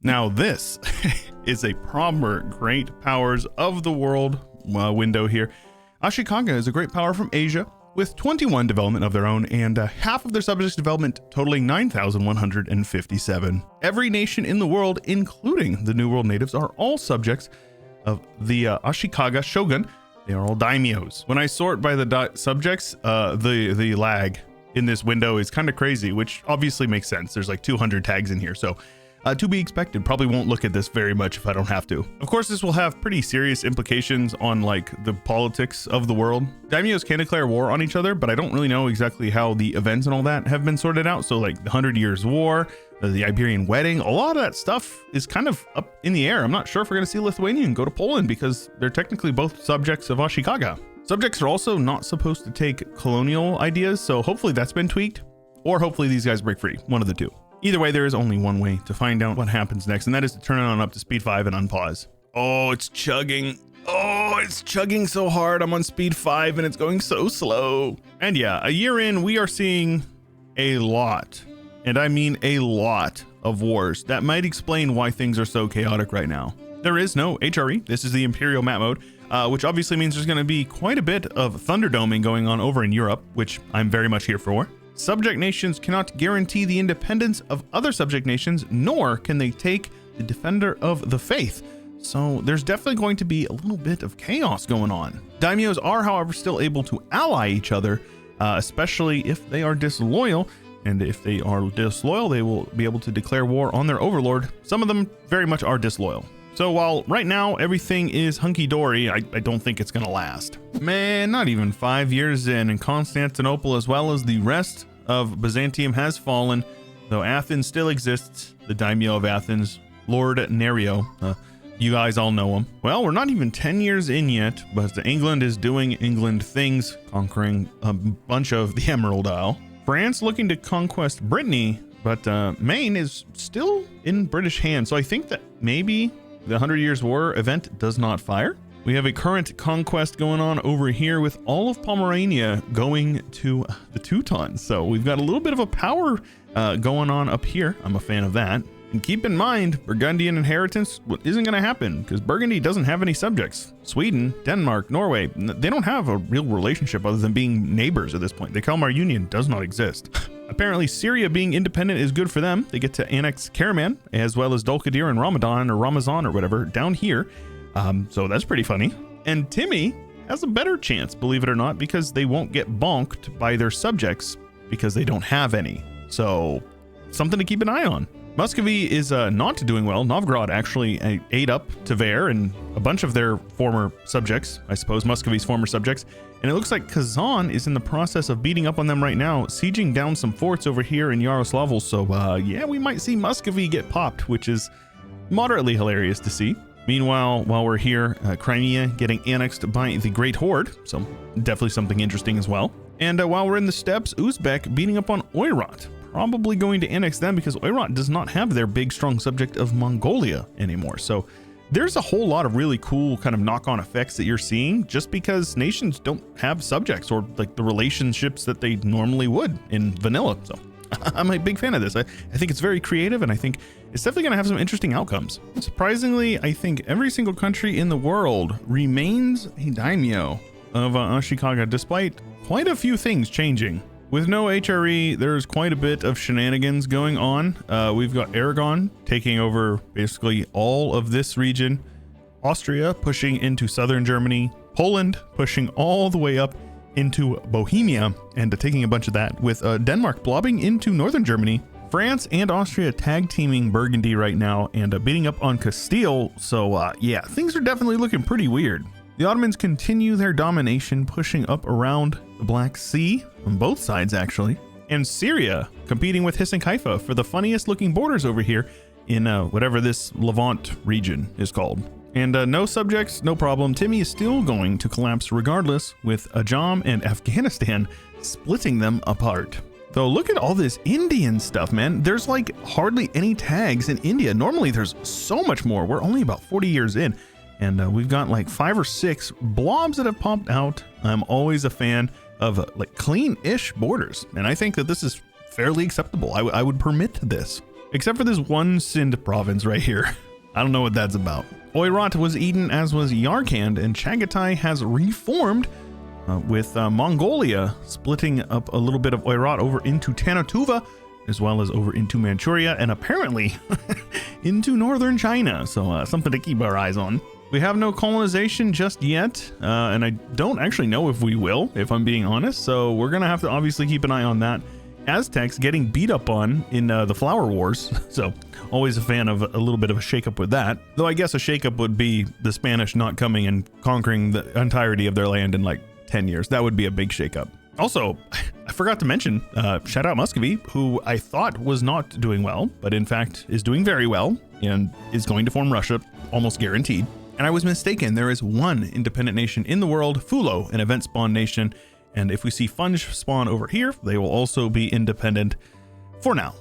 Now this is a proper great powers of the world window here. Ashikaga is a great power from Asia with 21 development of their own and half of their subjects development totaling 9,157. Every nation in the world, including the New World natives, are all subjects of the Ashikaga shogun. They are all daimyos. When I sort by the subjects, the lag in this window is kind of crazy, which obviously makes sense. There's like 200 tags in here, so to be expected. Probably won't look at this very much if I don't have to. Of course, this will have pretty serious implications on like the politics of the world. Daimyos can declare war on each other, but I don't really know exactly how the events and all that have been sorted out. So like the 100 Years' War, the Iberian Wedding, a lot of that stuff is kind of up in the air. I'm not sure if we're going to see Lithuania go to Poland because they're technically both subjects of Ashikaga. Subjects are also not supposed to take colonial ideas, so hopefully that's been tweaked, or hopefully these guys break free, one of the two. Either way, there is only one way to find out what happens next, and that is to turn it on up to speed 5 and unpause. Oh, it's chugging. Oh, it's chugging so hard. I'm on speed 5 and it's going so slow. And yeah, a year in, we are seeing a lot, and I mean a lot of wars. That might explain why things are so chaotic right now. There is no HRE. This is the Imperial map mode, which obviously means there's going to be quite a bit of thunderdoming going on over in Europe, which I'm very much here for. Subject nations cannot guarantee the independence of other subject nations, nor can they take the defender of the faith. So there's definitely going to be a little bit of chaos going on. Daimyos are, however, still able to ally each other, especially if they are disloyal. And if they are disloyal, they will be able to declare war on their overlord. Some of them very much are disloyal. So while right now everything is hunky-dory, I don't think it's gonna last. Man, not even 5 years in, and Constantinople as well as the rest of Byzantium has fallen, though Athens still exists. The Daimyo of Athens, Lord Nerio, you guys all know him. Well, we're not even 10 years in yet, but England is doing England things, conquering a bunch of the Emerald Isle. France looking to conquest Brittany, but Maine is still in British hands, so I think that maybe the 100 Years' War event does not fire. We have a current conquest going on over here with all of Pomerania going to the Teutons. So we've got a little bit of a power going on up here. I'm a fan of that. And keep in mind, Burgundian inheritance isn't going to happen because Burgundy doesn't have any subjects. Sweden, Denmark, Norway, they don't have a real relationship other than being neighbors at this point. The Kalmar Union does not exist. Apparently, Syria being independent is good for them. They get to annex Karaman, as well as Dulkadir and Ramadan or Ramazan or whatever down here. So that's pretty funny. And Timmy has a better chance, believe it or not, because they won't get bonked by their subjects because they don't have any. So something to keep an eye on. Muscovy is not doing well. Novgorod actually ate up Tver and a bunch of their former subjects, I suppose Muscovy's former subjects. And it looks like Kazan is in the process of beating up on them right now, sieging down some forts over here in Yaroslavl. So yeah, we might see Muscovy get popped, which is moderately hilarious to see. Meanwhile, while we're here, Crimea getting annexed by the Great Horde. So definitely something interesting as well. And while we're in the steppes, Uzbek beating up on Oirat. Probably going to annex them because Oirat does not have their big strong subject of Mongolia anymore. So there's a whole lot of really cool kind of knock-on effects that you're seeing just because nations don't have subjects or like the relationships that they normally would in vanilla. So I'm a big fan of this. I think it's very creative, and I think it's definitely going to have some interesting outcomes. Surprisingly, I think every single country in the world remains a daimyo of Ashikaga despite quite a few things changing. With no HRE, there's quite a bit of shenanigans going on. We've got Aragon taking over basically all of this region, Austria pushing into southern Germany, Poland pushing all the way up into Bohemia and taking a bunch of that, with Denmark blobbing into northern Germany, France and Austria tag teaming Burgundy right now and beating up on Castile. So yeah, things are definitely looking pretty weird. The Ottomans continue their domination, pushing up around the Black Sea, on both sides actually, and Syria competing with Hiss and Haifa for the funniest looking borders over here in whatever this Levant region is called. And no subjects, no problem. Timmy is still going to collapse regardless, with Ajam and Afghanistan splitting them apart. Though look at all this Indian stuff, man. There's like hardly any tags in India. Normally there's so much more. We're only about 40 years in. And we've got like 5 or 6 blobs that have popped out. I'm always a fan of like clean-ish borders, and I think that this is fairly acceptable. I would permit this. Except for this one Sind province right here. I don't know what that's about. Oirat was eaten, as was Yarkand, and Chagatai has reformed with Mongolia splitting up a little bit of Oirat over into Tanatuva, as well as over into Manchuria, and apparently into northern China. So something to keep our eyes on. We have no colonization just yet, and I don't actually know if we will, if I'm being honest. So we're going to have to obviously keep an eye on that. Aztecs getting beat up on in the Flower Wars. So always a fan of a little bit of a shakeup with that. Though I guess a shakeup would be the Spanish not coming and conquering the entirety of their land in like 10 years. That would be a big shakeup. Also, I forgot to mention, shout out Muscovy, who I thought was not doing well, but in fact is doing very well and is going to form Russia, almost guaranteed. And I was mistaken. There is one independent nation in the world, Fulo, an event spawn nation. And if we see Funge spawn over here, they will also be independent for now.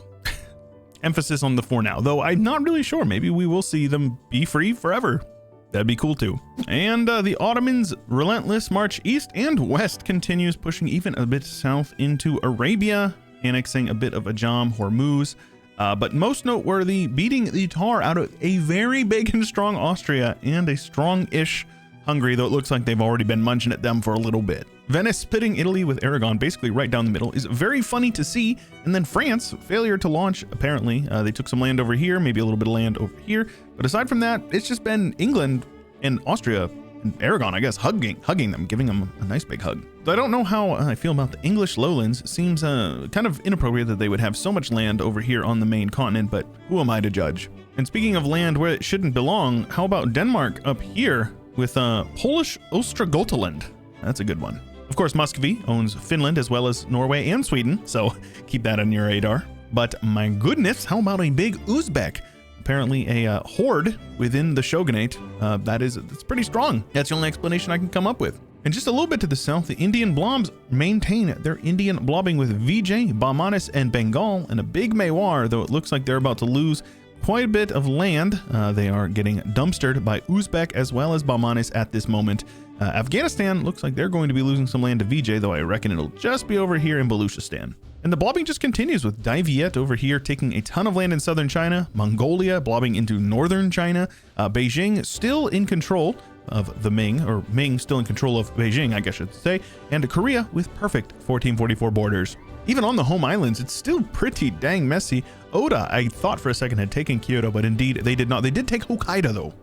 Emphasis on the for now, though I'm not really sure. Maybe we will see them be free forever. That'd be cool too. And the Ottomans' relentless march east and west continues, pushing even a bit south into Arabia, annexing a bit of Ajam, Hormuz, but most noteworthy, beating the tar out of a very big and strong Austria and a strong-ish Hungary, though it looks like they've already been munching at them for a little bit. Venice spitting Italy with Aragon basically right down the middle is very funny to see. And then France, failure to launch, apparently. They took some land over here, maybe a little bit of land over here. But aside from that, it's just been England and Austria and Aragon, I guess, hugging them, giving them a nice big hug. So I don't know how I feel about the English lowlands. Seems kind of inappropriate that they would have so much land over here on the main continent, but who am I to judge? And speaking of land where it shouldn't belong, how about Denmark up here with Polish Ostrogothland? That's a good one. Of course, Muscovy owns Finland as well as Norway and Sweden, so keep that on your radar. But my goodness, how about a big Uzbek? Apparently a horde within the shogunate. It's pretty strong. That's the only explanation I can come up with. And just a little bit to the south, the Indian blobs maintain their Indian blobbing with Vijay, Bahmanis, and Bengal, and a big Mewar, though it looks like they're about to lose quite a bit of land. They are getting dumpstered by Uzbek as well as Bahmanis at this moment. Afghanistan looks like they're going to be losing some land to Vijay, though I reckon it'll just be over here in Baluchistan. And the blobbing just continues with Dai Viet over here taking a ton of land in southern China, Mongolia blobbing into northern China, Beijing still in control of the Ming, or Ming still in control of Beijing, I guess I should say, and Korea with perfect 1444 borders. Even on the home islands, it's still pretty dang messy. Oda, I thought for a second, had taken Kyoto, but indeed they did not. They did take Hokkaido, though.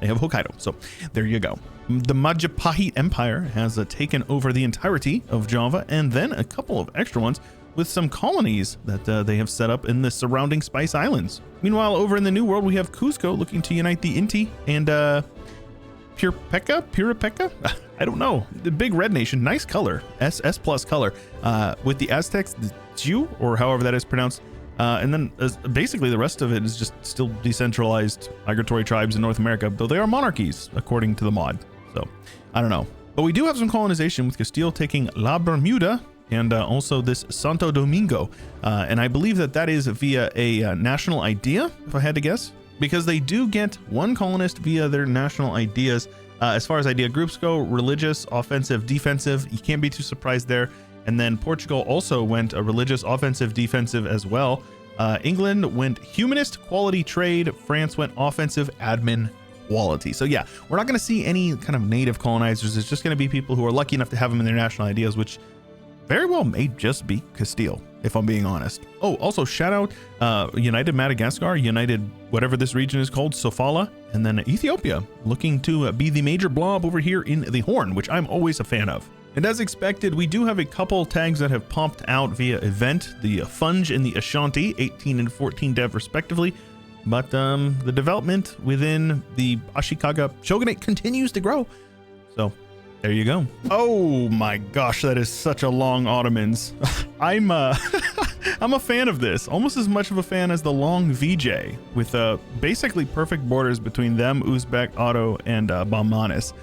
They have Hokkaido, so there you go. The Majapahit Empire has taken over the entirety of Java, and then a couple of extra ones with some colonies that they have set up in the surrounding Spice Islands. Meanwhile, over in the New World, we have Cusco looking to unite the Inti and Puripeka? I don't know. The big red nation, nice color, S plus color, with the Aztecs, the Jiu, or however that is pronounced. And then basically the rest of it is just still decentralized migratory tribes in North America, though they are monarchies, according to the mod. So I don't know. But we do have some colonization with Castile taking La Bermuda and also this Santo Domingo. And I believe that is via a national idea, if I had to guess, because they do get one colonist via their national ideas. As far as idea groups go, religious, offensive, defensive, you can't be too surprised there. And then Portugal also went a religious, offensive, defensive as well. England went humanist, quality trade. France went offensive, admin, quality. So yeah, we're not going to see any kind of native colonizers. It's just going to be people who are lucky enough to have them in their national ideas, which very well may just be Castile, if I'm being honest. Oh, also shout out United Madagascar, United whatever this region is called, Sofala, and then Ethiopia looking to be the major blob over here in the Horn, which I'm always a fan of. And as expected, we do have a couple tags that have popped out via event, the Funge and the Ashanti, 18 and 14 dev respectively. But the development within the Ashikaga shogunate continues to grow. So there you go. Oh my gosh, that is such a long Ottomans. I'm a fan of this, almost as much of a fan as the long VJ, with basically perfect borders between them, Uzbek, Otto, and Bahmanis.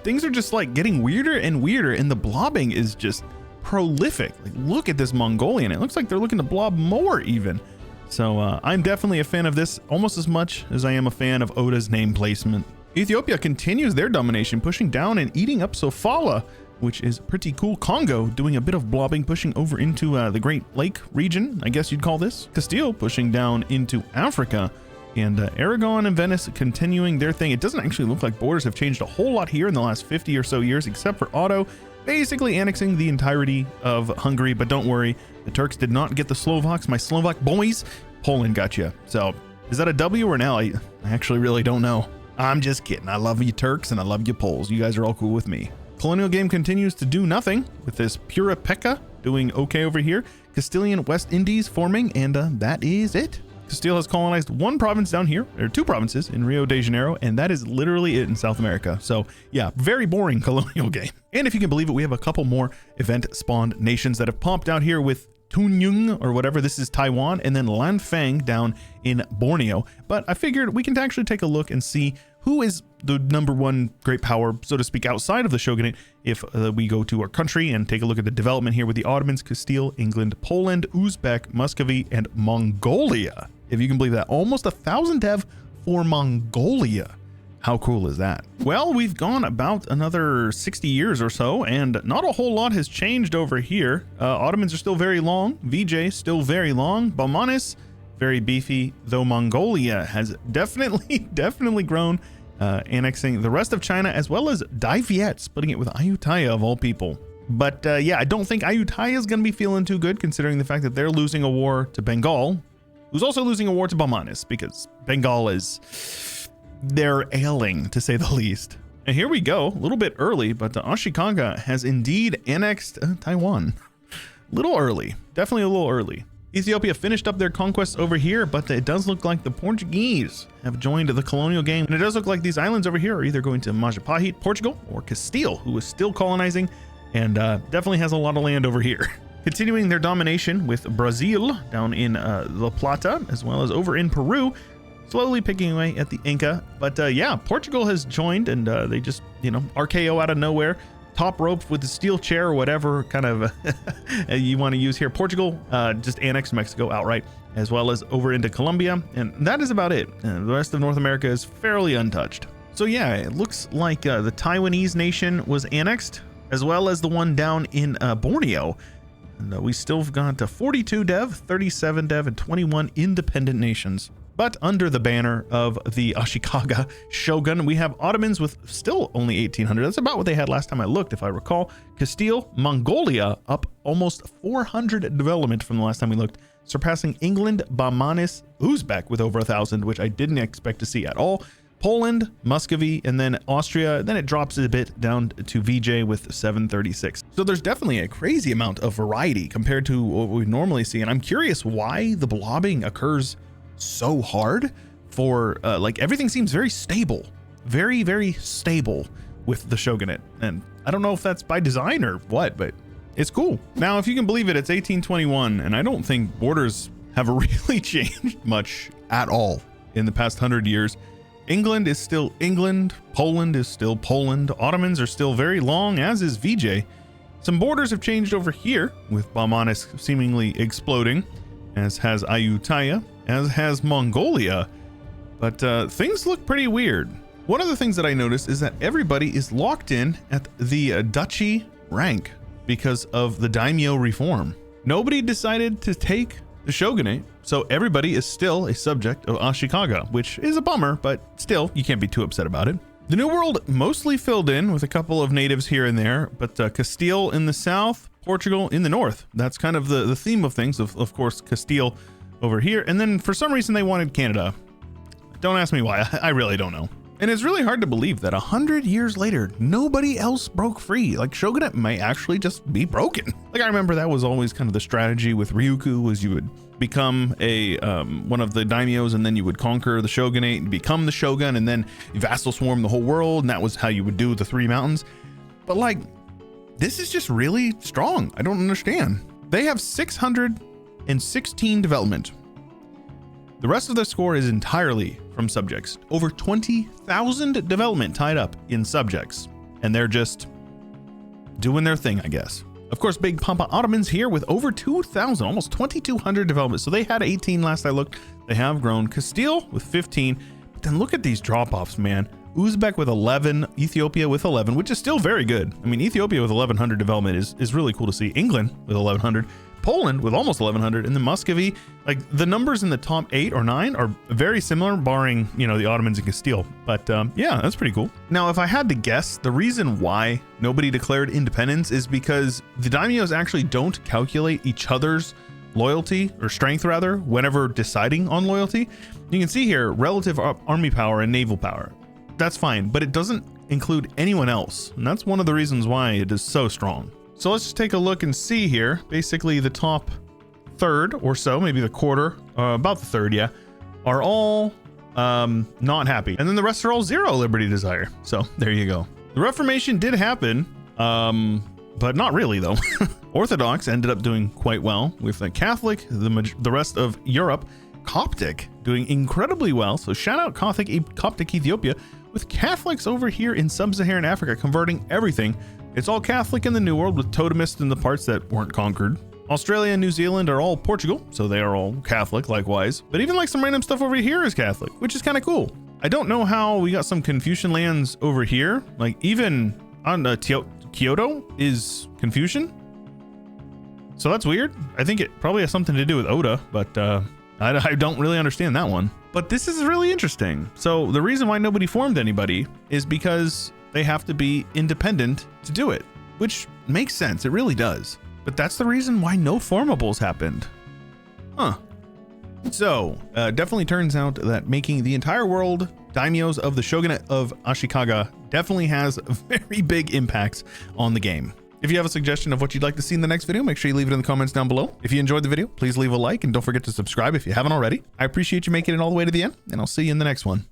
Things are just like getting weirder and weirder, and the blobbing is just prolific. Like, look at this Mongolian. It looks like they're looking to blob more even. So I'm definitely a fan of this almost as much as I am a fan of Oda's name placement. Ethiopia continues their domination, pushing down and eating up Sofala. which is pretty cool. Congo doing a bit of blobbing, pushing over into the Great Lake region, I guess you'd call this. Castile pushing down into Africa, and Aragon and Venice continuing their thing. It doesn't actually look like borders have changed a whole lot here in the last 50 or so years, except for Otto basically annexing the entirety of Hungary. But don't worry, the Turks did not get the Slovaks, my Slovak boys. Poland got you. So is that a W or an L? I actually really don't know. I'm just kidding. I love you Turks and I love you Poles. You guys are all cool with me. Colonial game continues to do nothing, with this Pura Pekka doing okay over here. Castilian West Indies forming, and that is it. Castile has colonized one province down here, or two provinces in Rio de Janeiro, and that is literally it in South America. So yeah, very boring colonial game. And if you can believe it, we have a couple more event spawned nations that have popped out here with Tunyung or whatever. This is Taiwan, and then Lanfang down in Borneo. But I figured we can actually take a look and see who is the #1 great power, so to speak, outside of the shogunate. If we go to our country and take a look at the development here with the Ottomans, Castile, England, Poland, Uzbek, Muscovy, and Mongolia. If you can believe that, almost 1,000 dev for Mongolia. How cool is that? Well, we've gone about another 60 years or so, and not a whole lot has changed over here. Ottomans are still very long. VJ still very long. Baumanis, very beefy, though Mongolia has definitely grown, annexing the rest of China, as well as Dai Viet, splitting it with Ayutthaya of all people. But yeah, I don't think Ayutthaya is going to be feeling too good, considering the fact that they're losing a war to Bengal, who's also losing a war to Baumanis, because Bengal is... they're ailing, to say the least. And here we go, a little bit early, but Ashikaga has indeed annexed Taiwan. Little early, definitely a little early. Ethiopia finished up their conquests over here, but it does look like the Portuguese have joined the colonial game. And it does look like these islands over here are either going to Majapahit, Portugal, or Castile, who is still colonizing, and definitely has a lot of land over here. Continuing their domination with Brazil down in La Plata, as well as over in Peru, slowly picking away at the Inca. But yeah, Portugal has joined, and they just, you know, RKO out of nowhere. Top rope with the steel chair or whatever kind of you want to use here. Portugal just annexed Mexico outright, as well as over into Colombia. And that is about it. The rest of North America is fairly untouched. So yeah, it looks like the Taiwanese nation was annexed, as well as the one down in Borneo. And we still got 42 dev, 37 dev, and 21 independent nations. But under the banner of the Ashikaga shogun, we have Ottomans with still only 1,800. That's about what they had last time I looked, if I recall. Castile, Mongolia, up almost 400 development from the last time we looked, surpassing England, Baumanis, Uzbek with over 1,000, which I didn't expect to see at all. Poland, Muscovy, and then Austria. Then it drops a bit down to VJ with 736. So there's definitely a crazy amount of variety compared to what we normally see. And I'm curious why the blobbing occurs so hard for like everything seems very stable, very stable with the shogunate. And I don't know if that's by design or what, but it's cool. Now, if you can believe it, it's 1821, and I don't think borders have really changed much at all in the past 100 years. England is still England, Poland is still Poland, Ottomans are still very long, as is VJ. Some borders have changed over here, with Baumanis seemingly exploding, as has Ayutthaya, as has Mongolia, but things look pretty weird. One of the things that I noticed is that everybody is locked in at the duchy rank because of the Daimyo reform. Nobody decided to take the shogunate, so everybody is still a subject of Ashikaga, which is a bummer, but still, you can't be too upset about it. The New World mostly filled in with a couple of natives here and there, but Castile in the south, Portugal in the north. That's kind of the theme of things, of course, Castile over here. And then for some reason they wanted Canada. Don't ask me why, I really don't know. And it's really hard to believe that 100 years later, nobody else broke free. Like, shogunate may actually just be broken. Like, I remember that was always kind of the strategy with Ryukyu, was you would become a one of the daimyos, and then you would conquer the shogunate and become the shogun, and then vassal swarm the whole world, and that was how you would do the 3 mountains. But like, this is just really strong. I don't understand. They have 616 development. The rest of their score is entirely from subjects. Over 20,000 development tied up in subjects, and they're just doing their thing, I guess. Of course, Big Pampa Ottomans here with over 2,000, almost 2,200 development. So they had 18 last I looked. They have grown. Castile with 15. But then look at these drop-offs, man. Uzbek with 11, Ethiopia with 11, which is still very good. I mean, Ethiopia with 1100 development is really cool to see. England with 1100, Poland with almost 1100, and then Muscovy. Like, the numbers in the top 8 or 9 are very similar, barring, you know, the Ottomans and Castile. But yeah, that's pretty cool. Now, if I had to guess, the reason why nobody declared independence is because the daimyos actually don't calculate each other's loyalty, or strength rather, whenever deciding on loyalty. You can see here relative army power and naval power. That's fine, but it doesn't include anyone else, and that's one of the reasons why it is so strong. So let's just take a look and see here. Basically, the top third or so, maybe the quarter, about the third, yeah, are all not happy, and then the rest are all 0 liberty desire. So there you go. The Reformation did happen, but not really though. Orthodox ended up doing quite well, with the Catholic, the rest of Europe, Coptic doing incredibly well. So shout out Coptic Ethiopia, with Catholics over here in sub-Saharan Africa converting everything. It's all Catholic in the New World, with Totemists in the parts that weren't conquered. Australia and New Zealand are all Portugal, so they are all Catholic likewise. But even like some random stuff over here is Catholic, which is kind of cool. I don't know how we got some Confucian lands over here. Like, even on Kyoto is Confucian. So that's weird. I think it probably has something to do with Oda, but I don't really understand that one. But this is really interesting. So the reason why nobody formed anybody is because they have to be independent to do it, which makes sense. It really does. But that's the reason why no formables happened. Huh. So definitely turns out that making the entire world daimyos of the shogunate of Ashikaga definitely has very big impacts on the game. If you have a suggestion of what you'd like to see in the next video, make sure you leave it in the comments down below. If you enjoyed the video, please leave a like, and don't forget to subscribe if you haven't already. I appreciate you making it all the way to the end, and I'll see you in the next one.